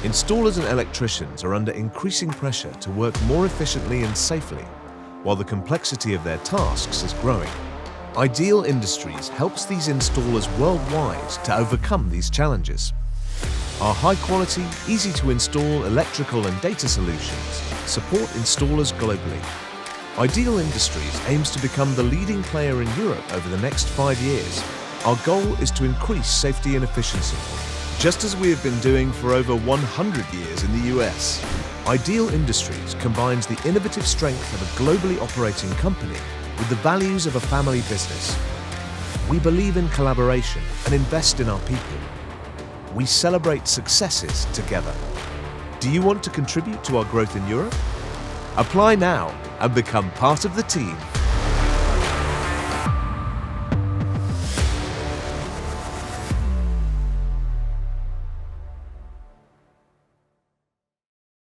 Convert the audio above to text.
Installers and electricians are under increasing pressure to work more efficiently and safely, while the complexity of their tasks is growing. Ideal Industries helps these installers worldwide to overcome these challenges. Our high-quality, easy-to-install electrical and data solutions support installers globally. Ideal Industries aims to become the leading player in Europe over the next 5 years. Our goal is to increase safety and efficiency, just as we have been doing for over 100 years in the US. Ideal Industries combines the innovative strength of a globally operating company with the values of a family business. We believe in collaboration and invest in our people. We celebrate successes together. Do you want to contribute to our growth in Europe? Apply now and become part of the team.